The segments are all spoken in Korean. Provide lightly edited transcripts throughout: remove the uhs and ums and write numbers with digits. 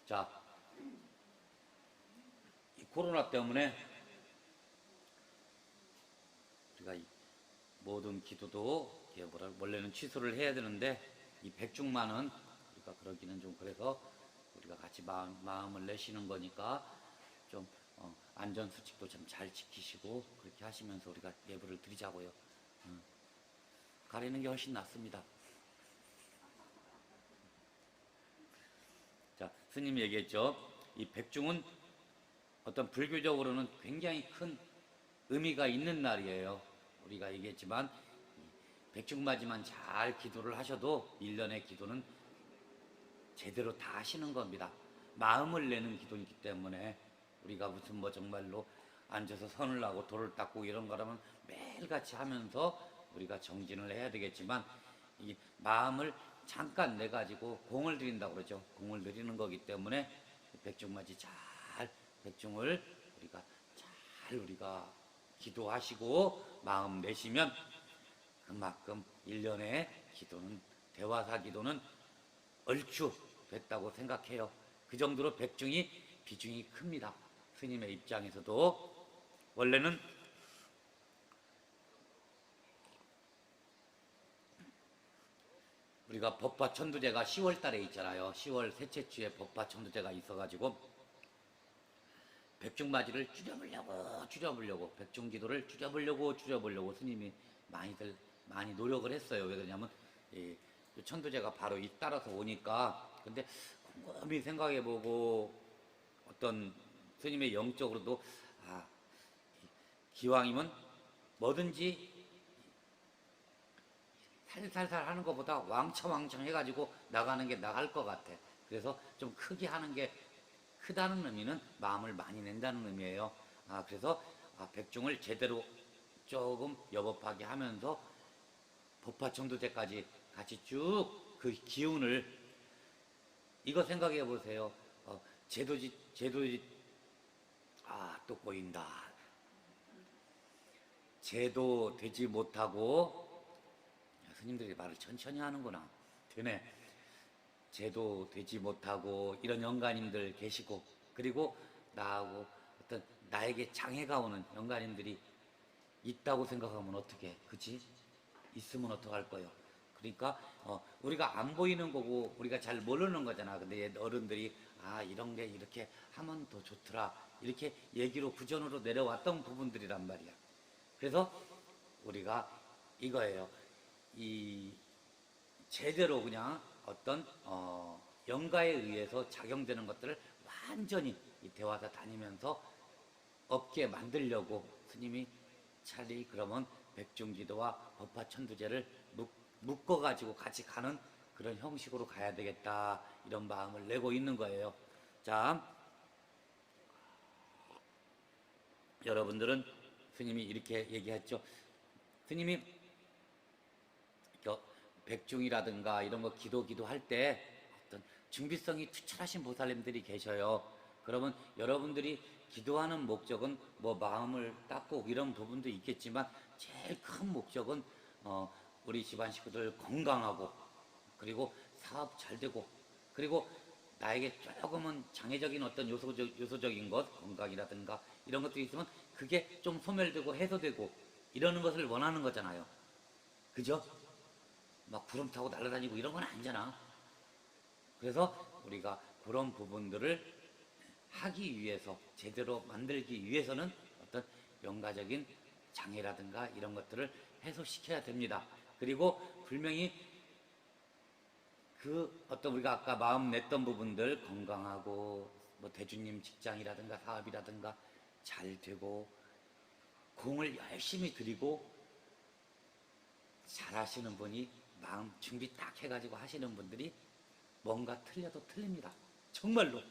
자, 이 코로나 때문에 우리가 이 모든 기도도 원래는 취소를 해야 되는데 이 백중만은 우리가 그러기는 좀 그래서 우리가 같이 마음을 내시는 거니까 좀 안전수칙도 좀 잘 지키시고 그렇게 하시면서 우리가 예불을 드리자고요. 가리는 게 훨씬 낫습니다. 자, 스님이 얘기했죠. 이 백중은 어떤 불교적으로는 굉장히 큰 의미가 있는 날이에요. 우리가 얘기했지만 백중맞이만 잘 기도를 하셔도 1년의 기도는 제대로 다 하시는 겁니다. 마음을 내는 기도이기 때문에 우리가 무슨 뭐 정말로 앉아서 선을 하고 돌을 닦고 이런 거라면 매일같이 하면서 우리가 정진을 해야 되겠지만 이 마음을 잠깐 내가지고 공을 들인다고 그러죠. 공을 들이는 거기 때문에 백중맞이 잘 백중을 우리가 기도하시고 마음 내시면 그만큼 1년의 기도는 대화사 기도는 얼추 됐다고 생각해요. 그 정도로 백중이 비중이 큽니다. 스님의 입장에서도 원래는 우리가 법화천두제가 10월 달에 있잖아요. 10월 셋째 주에 법화천두제가 있어가지고 백중맞이를 줄여보려고 백중기도를 줄여보려고 스님이 많이 노력을 했어요. 왜 그러냐면 천두제가 바로 잇따라서 오니까. 근데 곰곰이 생각해보고 어떤 스님의 영적으로도 기왕이면 뭐든지 살살살 하는 것보다 왕창 해가지고 나가는 게 나갈 것 같아. 그래서 좀 크게 하는 게 크다는 의미는 마음을 많이 낸다는 의미예요. 그래서 백중을 제대로 조금 여법하게 하면서 법화청도제까지 같이 쭉 그 기운을 이거 생각해 보세요. 제도지 또 꼬인다. 제도 되지 못하고 스님들이 말을 천천히 하는구나. 되네. 제도 되지 못하고 이런 영가님들 계시고 그리고 나하고 어떤 나에게 장애가 오는 영가님들이 있다고 생각하면 어떡해. 그치? 있으면 어떡할 거예요. 그러니까 우리가 안 보이는 거고 우리가 잘 모르는 거잖아. 근데 어른들이 이런 게 이렇게 하면 더 좋더라 이렇게 얘기로 구전으로 내려왔던 부분들이란 말이야. 그래서 우리가 이거예요. 이 제대로 그냥 어떤 영가에 의해서 작용되는 것들을 완전히 이 대화사 다니면서 없게 만들려고 스님이 차라리 그러면 백중기도와 법화천두제를 묶어가지고 같이 가는 그런 형식으로 가야 되겠다 이런 마음을 내고 있는 거예요. 자, 여러분들은 스님이 이렇게 얘기했죠. 스님이 백중이라든가 이런 거 기도할 때 어떤 준비성이 투철하신 보살님들이 계셔요. 그러면 여러분들이 기도하는 목적은 뭐 마음을 닦고 이런 부분도 있겠지만 제일 큰 목적은 우리 집안 식구들 건강하고 그리고 사업 잘 되고 그리고 나에게 조금은 장애적인 어떤 요소적인 것 건강이라든가 이런 것들이 있으면 그게 좀 소멸되고 해소되고 이러는 것을 원하는 거잖아요. 그죠? 막 구름 타고 날아다니고 이런 건 아니잖아. 그래서 우리가 그런 부분들을 하기 위해서 제대로 만들기 위해서는 어떤 영가적인 장애라든가 이런 것들을 해소시켜야 됩니다. 그리고 분명히 그 어떤 우리가 아까 마음 냈던 부분들 건강하고 뭐 대주님 직장이라든가 사업이라든가 잘 되고 공을 열심히 들이고 잘 하시는 분이 마음 준비 딱 해가지고 하시는 분들이 뭔가 틀려도 틀립니다. 정말로.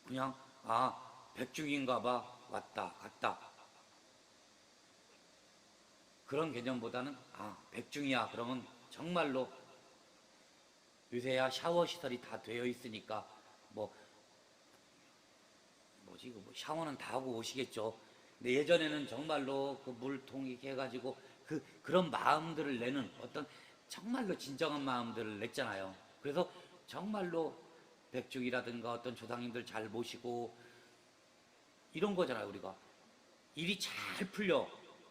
그냥 백중인가 봐 왔다 갔다 그런 개념보다는 백중이야 그러면 정말로 요새야 샤워 시설이 다 되어 있으니까 뭐 샤워는 다 하고 오시겠죠. 근데 예전에는 정말로 그 물통 이렇게 해가지고 그런 마음들을 내는 어떤 정말로 진정한 마음들을 냈잖아요. 그래서 정말로 백중이라든가 어떤 조상님들 잘 모시고 이런 거잖아요. 우리가 일이 잘 풀려.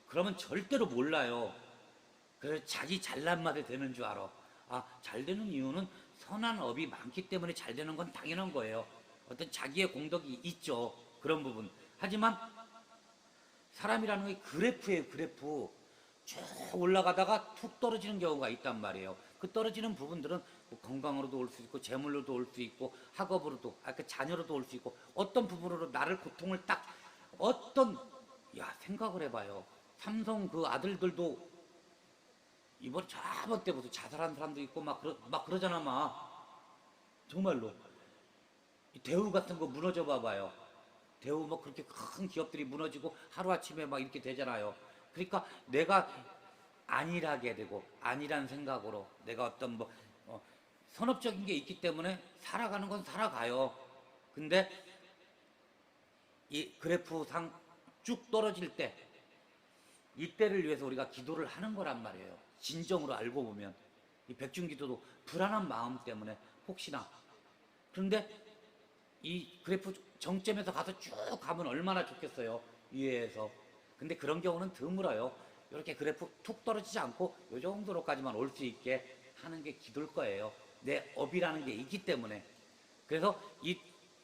그러면 절대로 몰라요. 그래서 자기 잘난 맛에 되는 줄 알아. 아, 잘 되는 이유는 선한 업이 많기 때문에 잘 되는 건 당연한 거예요. 어떤 자기의 공덕이 있죠. 그런 부분. 하지만 사람이라는 게 그래프예요, 그래프. 쭉 올라가다가 툭 떨어지는 경우가 있단 말이에요. 그 떨어지는 부분들은 뭐 건강으로도 올 수 있고, 재물로도 올 수 있고, 학업으로도, 그 자녀로도 올 수 있고, 어떤 부분으로 나를 고통을 딱, 어떤, 야, 생각을 해봐요. 삼성 그 아들들도 이번 저번 때부터 자살한 사람도 있고, 막 그러잖아, 막. 정말로. 이 대우 같은 거 무너져 봐봐요. 대우 뭐 그렇게 큰 기업들이 무너지고 하루아침에 막 이렇게 되잖아요. 그러니까 내가 안일하게 되고 안일한 생각으로 내가 어떤 뭐 선업적인 게 있기 때문에 살아가는 건 살아가요. 근데 이 그래프상 쭉 떨어질 때 이때를 위해서 우리가 기도를 하는 거란 말이에요. 진정으로 알고 보면 이 백중기도도 불안한 마음 때문에 혹시나. 그런데 이 그래프 정점에서 가서 쭉 가면 얼마나 좋겠어요. 위에서. 근데 그런 경우는 드물어요. 이렇게 그래프 툭 떨어지지 않고 이 정도로까지만 올 수 있게 하는 게 기도일 거예요. 내 업이라는 게 있기 때문에. 그래서 이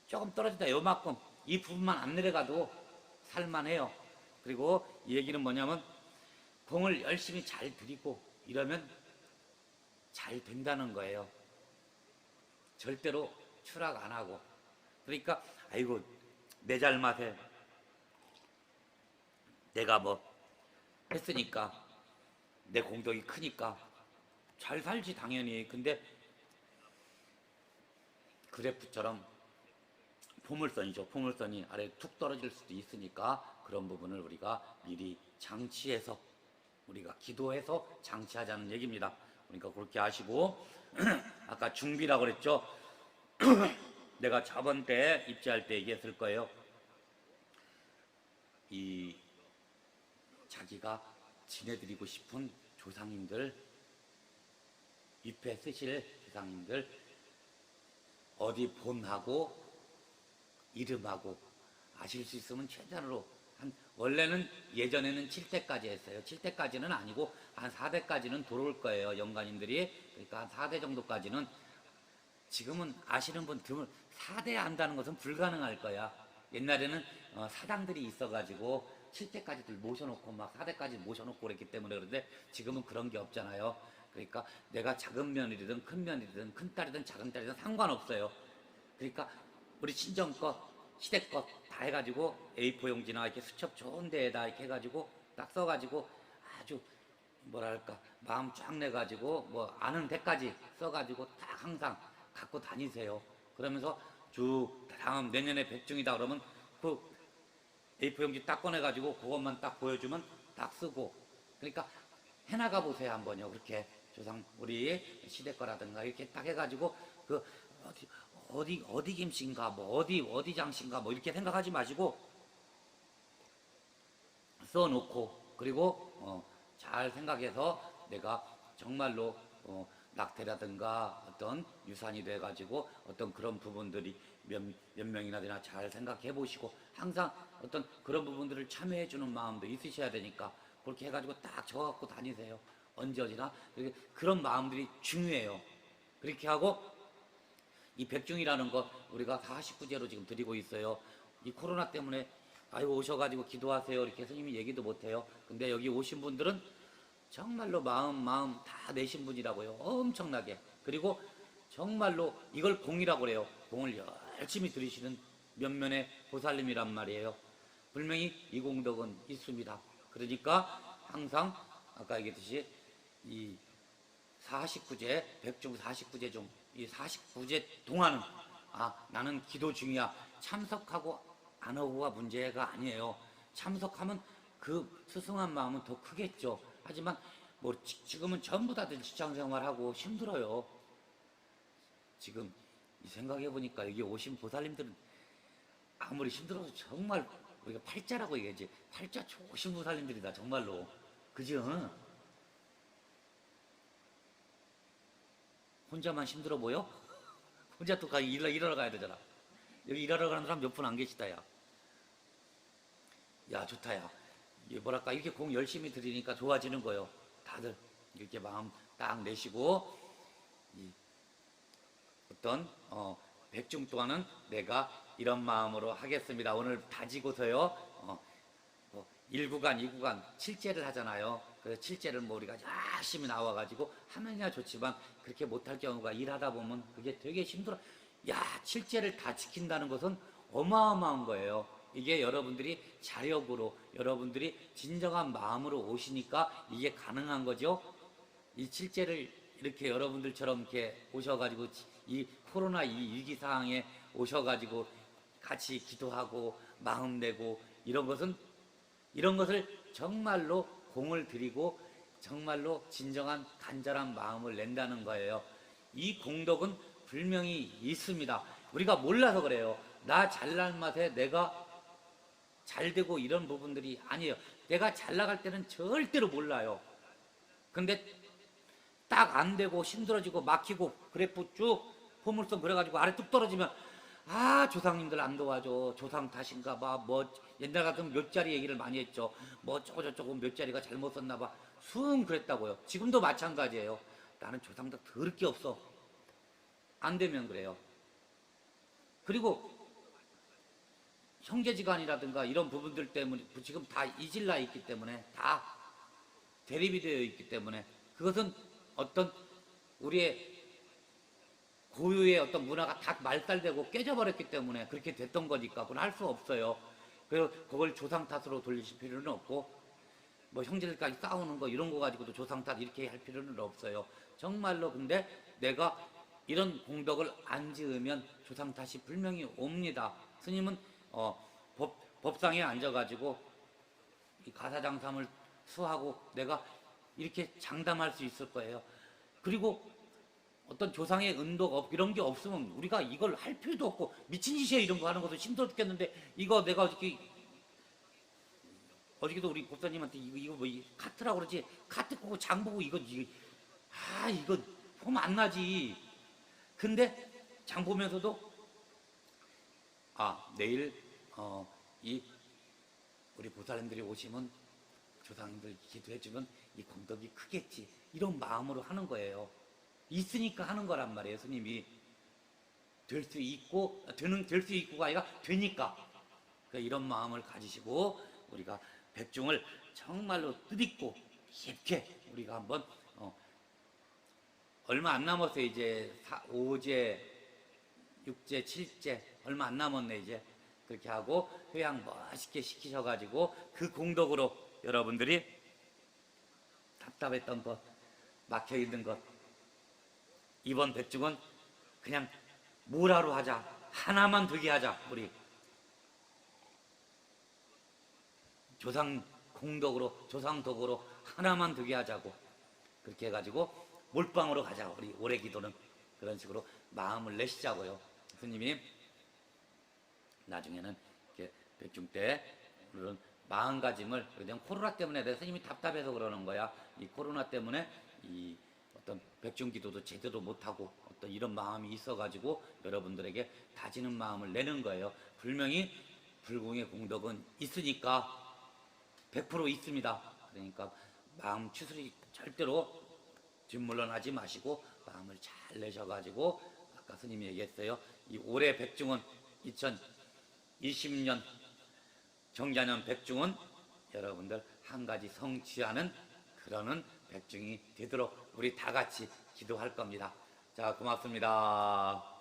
조금 떨어진다 요만큼 이 부분만 안 내려가도 살만해요. 그리고 이 얘기는 뭐냐면 공을 열심히 잘 들이고 이러면 잘 된다는 거예요. 절대로 추락 안 하고. 그러니까 아이고 내 잘못에 내가 뭐 했으니까 내 공덕이 크니까 잘 살지 당연히. 근데 그래프처럼 포물선이죠. 포물선이 아래에 툭 떨어질 수도 있으니까 그런 부분을 우리가 미리 장치해서 우리가 기도해서 장치하자는 얘기입니다. 그러니까 그렇게 하시고 아까 중비라고 그랬죠. 내가 저번 때 입지할 때 얘기했을 거예요. 이 자기가 지내드리고 싶은 조상님들, 입에 쓰실 조상님들 어디 본하고 이름하고 아실 수 있으면 최대한으로 원래는 예전에는 7대까지 했어요. 7대까지는 아니고 한 4대까지는 들어올 거예요. 영가님들이. 그러니까 한 4대 정도까지는. 지금은 아시는 분 드물. 4대 안다는 것은 불가능할 거야. 옛날에는 사당들이 있어가지고 7대까지들 모셔놓고 막 4대까지 모셔놓고 그랬기 때문에. 그런데 지금은 그런 게 없잖아요. 그러니까 내가 작은 며느리든 큰 며느리든 큰 딸이든 작은 딸이든 상관없어요. 그러니까 우리 친정껏 시댁껏 다 해가지고 A4 용지나 이렇게 수첩 좋은 데에다 이렇게 해가지고 딱 써가지고 아주 뭐랄까 마음 쫙 내가지고 뭐 아는 데까지 써가지고 딱 항상 갖고 다니세요. 그러면서 쭉 다음 내년에 백중이다 그러면 그 A4 용지 딱 꺼내가지고 그것만 딱 보여주면 딱 쓰고. 그러니까 해나가 보세요 한번요. 그렇게 조상 우리 시댁 거라든가 이렇게 딱 해가지고 그 어디 김씨인가 뭐 어디 장씨인가 뭐 이렇게 생각하지 마시고 써놓고 그리고 잘 생각해서 내가 정말로 낙태라든가 어떤 유산이 돼가지고 어떤 그런 부분들이 몇 명이나 되나 잘 생각해 보시고 항상 어떤 그런 부분들을 참여해 주는 마음도 있으셔야 되니까 그렇게 해가지고 딱 적어갖고 다니세요. 언제 어디나 그런 마음들이 중요해요. 그렇게 하고 이 백중이라는 것 우리가 49제로 지금 드리고 있어요. 이 코로나 때문에 아이고 오셔가지고 기도하세요 이렇게 스님이 얘기도 못해요. 근데 여기 오신 분들은 정말로 마음 다 내신 분이라고요. 엄청나게. 그리고 정말로 이걸 공이라고 그래요. 공을 열심히 들이시는 몇면의 보살님이란 말이에요. 분명히 이 공덕은 있습니다. 그러니까 항상 아까 얘기했듯이 이 49제, 백중 49제 중 이 49제 동안은 나는 기도 중이야. 참석하고 안 하고가 문제가 아니에요. 참석하면 그 스승한 마음은 더 크겠죠. 하지만 뭐 지금은 전부 다들 직장생활하고 힘들어요. 지금 생각해 보니까 여기 오신 보살님들은 아무리 힘들어도 정말 우리가 팔자라고 얘기하지 팔자 좋으신 보살님들이다 정말로. 그죠? 혼자만 힘들어 보여? 혼자 또 일하러 가야 되잖아. 여기 일하러 가는 사람 몇 분 안 계시다, 야. 야, 좋다, 야. 이게 뭐랄까, 이렇게 공 열심히 들이니까 좋아지는 거예요. 다들 이렇게 마음 딱 내시고, 이 어떤, 백중 동안은 내가 이런 마음으로 하겠습니다. 오늘 다지고서요, 1구간, 2구간, 칠제를 하잖아요. 그래서 칠제를 뭐 우리가 열심히 나와가지고 하면야 좋지만 그렇게 못할 경우가 일하다 보면 그게 되게 힘들어. 야, 칠제를 다 지킨다는 것은 어마어마한 거예요. 이게 여러분들이 자력으로, 여러분들이 진정한 마음으로 오시니까 이게 가능한 거죠. 이 칠제를 이렇게 여러분들처럼 이렇게 오셔가지고 이 코로나 이 위기 상황에 오셔가지고 같이 기도하고 마음 내고 이런 것을 정말로 공을 들이고 정말로 진정한 간절한 마음을 낸다는 거예요. 이 공덕은 분명히 있습니다. 우리가 몰라서 그래요. 나 잘난 맛에 내가 잘 되고 이런 부분들이 아니에요. 내가 잘 나갈 때는 절대로 몰라요. 근데 딱 안 되고 힘들어지고 막히고 그래프 쭉 포물선 그래가지고 아래 뚝 떨어지면 아, 조상님들 안 도와줘. 조상 탓인가 봐. 뭐 옛날 같으면 몇 자리 얘기를 많이 했죠. 뭐 저거 몇 자리가 잘못 썼나 봐. 숭 그랬다고요. 지금도 마찬가지예요. 나는 조상들 더을 게 없어. 안 되면 그래요. 그리고 형제지간이라든가 이런 부분들 때문에 지금 다 이질나 있기 때문에 다 대립이 되어 있기 때문에 그것은 어떤 우리의 고유의 어떤 문화가 다 말살되고 깨져버렸기 때문에 그렇게 됐던 거니까 그건 할 수 없어요. 그래서 그걸 조상 탓으로 돌리실 필요는 없고 뭐 형제들까지 싸우는 거 이런 거 가지고도 조상 탓 이렇게 할 필요는 없어요. 정말로 근데 내가 이런 공덕을 안 지으면 조상 탓이 분명히 옵니다. 스님은 법상에 앉아가지고 이 가사장삼을 수하고 내가 이렇게 장담할 수 있을 거예요. 그리고 어떤 조상의 은도가 이런 게 없으면 우리가 이걸 할 필요도 없고 미친 짓이야 이런 거 하는 것도 힘들어 죽겠는데 이거 내가 어저께도 우리 법사님한테 이거 뭐 카트라고 그러지 카트 끄고 장 보고 이거 폼 안 나지. 근데 장 보면서도 내일 이 우리 보살님들이 오시면 조상님들 기도해주면 이 공덕이 크겠지 이런 마음으로 하는 거예요. 있으니까 하는 거란 말이에요. 스님이 될 수 있고가 아니라 되니까 이런 마음을 가지시고 우리가 백중을 정말로 뜻있고 깊게 우리가 한번 얼마 안 남았어요. 이제 5제, 6제, 7제 얼마 안 남았네. 이제 그렇게 하고 회양 멋있게 시키셔가지고 그 공덕으로 여러분들이 답답했던 것, 막혀있는 것 이번 백중은 그냥 무라로 하자. 하나만 되게 하자. 우리 조상 공덕으로 조상 덕으로 하나만 되게 하자고 그렇게 해가지고 몰빵으로 가자. 우리 올해 기도는 그런 식으로 마음을 내시자고요. 스님이 나중에는 이렇게 백중 때 그런 마음가짐을 그냥 코로나 때문에 내 스님이 답답해서 그러는 거야. 이 코로나 때문에 이 어떤 백중 기도도 제대로 못하고 어떤 이런 마음이 있어가지고 여러분들에게 다지는 마음을 내는 거예요. 분명히 불공의 공덕은 있으니까 100% 있습니다. 그러니까 마음 추스리 절대로 뒷물러나지 마시고 마음을 잘 내셔가지고 아까 스님이 얘기했어요. 이 올해 백중은 2020년 정자년 백중은 여러분들 한 가지 성취하는 그러는 백중이 되도록 우리 다 같이 기도할 겁니다. 자, 고맙습니다.